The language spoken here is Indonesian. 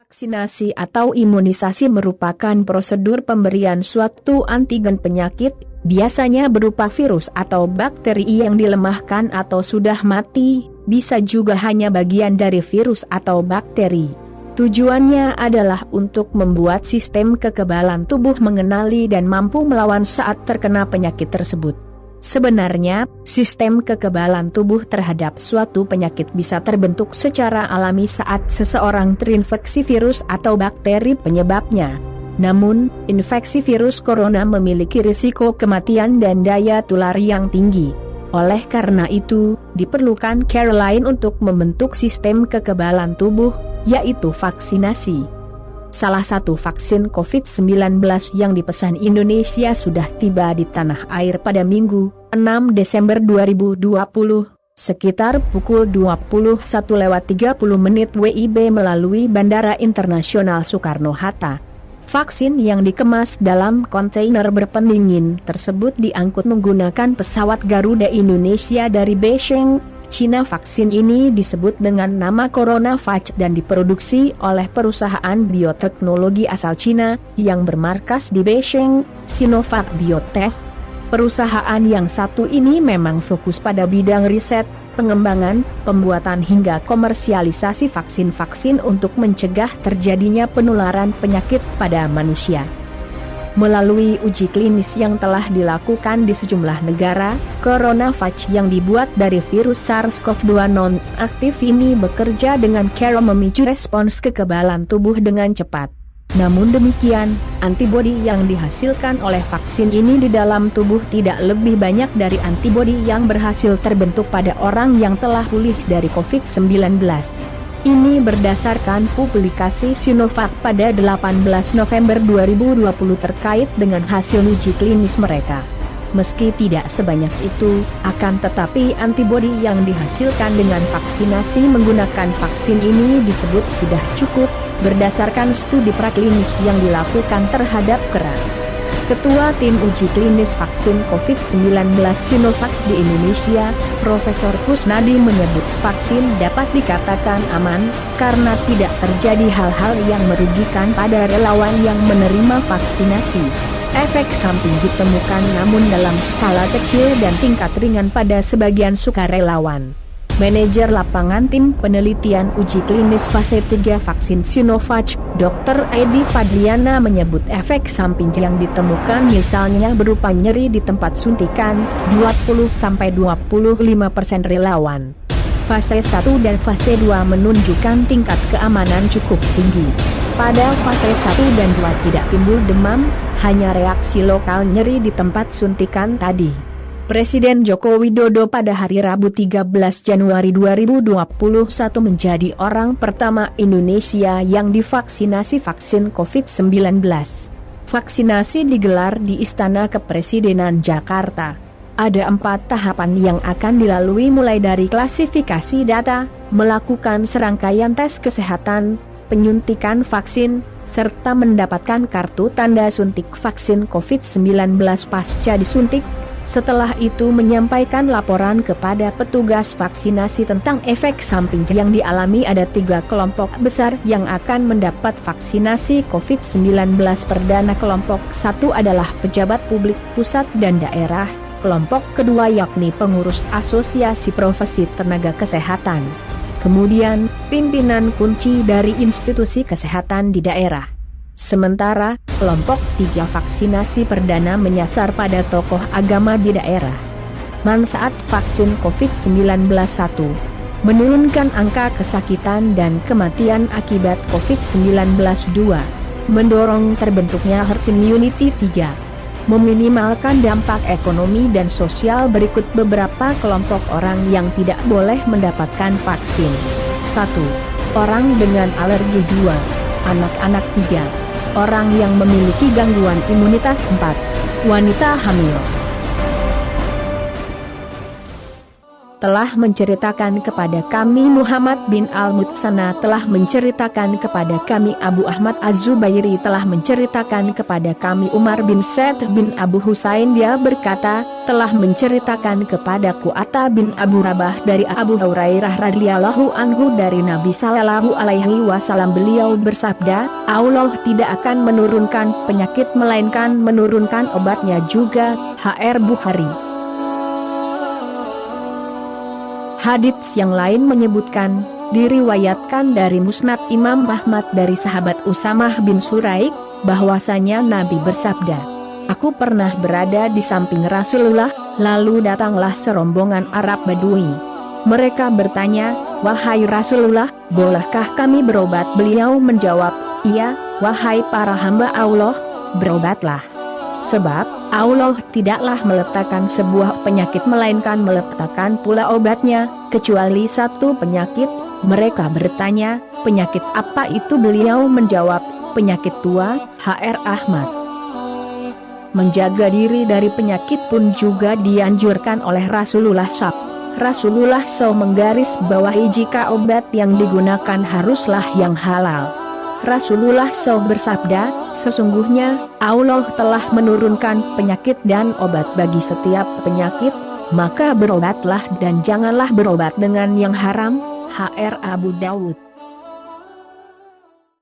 Vaksinasi atau imunisasi merupakan prosedur pemberian suatu antigen penyakit, biasanya berupa virus atau bakteri yang dilemahkan atau sudah mati, bisa juga hanya bagian dari virus atau bakteri. Tujuannya adalah untuk membuat sistem kekebalan tubuh mengenali dan mampu melawan saat terkena penyakit tersebut. Sebenarnya, sistem kekebalan tubuh terhadap suatu penyakit bisa terbentuk secara alami saat seseorang terinfeksi virus atau bakteri penyebabnya. Namun, infeksi virus corona memiliki risiko kematian dan daya tular yang tinggi. Oleh karena itu, diperlukan cara lain untuk membentuk sistem kekebalan tubuh, yaitu vaksinasi. Salah satu vaksin COVID-19 yang dipesan Indonesia sudah tiba di tanah air pada Minggu, 6 Desember 2020, sekitar pukul 21.30 WIB melalui Bandara Internasional Soekarno-Hatta. Vaksin yang dikemas dalam kontainer berpendingin tersebut diangkut menggunakan pesawat Garuda Indonesia dari Beijing, Cina. Vaksin ini disebut dengan nama CoronaVac dan diproduksi oleh perusahaan bioteknologi asal Cina yang bermarkas di Beijing, Sinovac Biotech. Perusahaan yang satu ini memang fokus pada bidang riset, pengembangan, pembuatan hingga komersialisasi vaksin-vaksin untuk mencegah terjadinya penularan penyakit pada manusia. Melalui uji klinis yang telah dilakukan di sejumlah negara, CoronaVac yang dibuat dari virus SARS-CoV-2 non-aktif ini bekerja dengan cara memicu respons kekebalan tubuh dengan cepat. Namun demikian, antibodi yang dihasilkan oleh vaksin ini di dalam tubuh tidak lebih banyak dari antibodi yang berhasil terbentuk pada orang yang telah pulih dari COVID-19. Ini berdasarkan publikasi Sinovac pada 18 November 2020 terkait dengan hasil uji klinis mereka. Meski tidak sebanyak itu, akan tetapi antibodi yang dihasilkan dengan vaksinasi menggunakan vaksin ini disebut sudah cukup, berdasarkan studi praklinis yang dilakukan terhadap kera. Ketua Tim Uji Klinis Vaksin COVID-19 Sinovac di Indonesia, Profesor Kusnadi menyebut vaksin dapat dikatakan aman, karena tidak terjadi hal-hal yang merugikan pada relawan yang menerima vaksinasi. Efek samping ditemukan namun dalam skala kecil dan tingkat ringan pada sebagian sukarelawan. Manajer lapangan Tim Penelitian Uji Klinis Fase 3 Vaksin Sinovac, Dr. Edi Fadliana menyebut efek samping yang ditemukan misalnya berupa nyeri di tempat suntikan, 20-25% relawan. Fase 1 dan Fase 2 menunjukkan tingkat keamanan cukup tinggi. Pada Fase 1 dan 2 tidak timbul demam, hanya reaksi lokal nyeri di tempat suntikan tadi. Presiden Joko Widodo pada hari Rabu 13 Januari 2021 menjadi orang pertama Indonesia yang divaksinasi vaksin COVID-19. Vaksinasi digelar di Istana Kepresidenan Jakarta. Ada 4 tahapan yang akan dilalui mulai dari klasifikasi data, melakukan serangkaian tes kesehatan, penyuntikan vaksin, serta mendapatkan kartu tanda suntik vaksin COVID-19 pasca disuntik. Setelah itu menyampaikan laporan kepada petugas vaksinasi tentang efek samping yang dialami. Ada 3 kelompok besar yang akan mendapat vaksinasi COVID-19 perdana. Kelompok 1 adalah pejabat publik pusat dan daerah, kelompok kedua yakni pengurus asosiasi profesi tenaga kesehatan. Kemudian, pimpinan kunci dari institusi kesehatan di daerah. Sementara, kelompok 3 vaksinasi perdana menyasar pada tokoh agama di daerah. Manfaat vaksin COVID-19: 1. Menurunkan angka kesakitan dan kematian akibat COVID-19. 2. Mendorong terbentuknya herd immunity. 3. Meminimalkan dampak ekonomi dan sosial. Berikut beberapa kelompok orang yang tidak boleh mendapatkan vaksin. 1. Orang dengan alergi. 2. Anak-anak. 3. Orang yang memiliki gangguan imunitas. 4. Wanita hamil. telah menceritakan kepada kami, Muhammad bin Al-Mutsana telah menceritakan kepada kami, Abu Ahmad Az-Zubairi telah menceritakan kepada kami, Umar bin Said bin Abu Husain dia berkata, telah menceritakan kepadaku Atta bin Abu Rabah dari Abu Hurairah radhiyallahu anhu dari Nabi sallallahu alaihi wasallam, beliau bersabda, Allah tidak akan menurunkan penyakit melainkan menurunkan obatnya juga. HR Bukhari. Hadits yang lain menyebutkan, diriwayatkan dari Musnad Imam Ahmad dari sahabat Usamah bin Suraik, bahwasanya Nabi bersabda, aku pernah berada di samping Rasulullah, lalu datanglah serombongan Arab Badui. Mereka bertanya, wahai Rasulullah, bolehkah kami berobat? Beliau menjawab, iya, wahai para hamba Allah, berobatlah. Sebab Allah tidaklah meletakkan sebuah penyakit melainkan meletakkan pula obatnya, kecuali satu penyakit. Mereka bertanya, penyakit apa itu? Beliau menjawab, penyakit tua. HR Ahmad. Menjaga diri dari penyakit pun juga dianjurkan oleh Rasulullah SAW. Rasulullah SAW menggaris bawahi jika obat yang digunakan haruslah yang halal. Rasulullah SAW bersabda, sesungguhnya Allah telah menurunkan penyakit dan obat bagi setiap penyakit, maka berobatlah dan janganlah berobat dengan yang haram. HR Abu Dawud.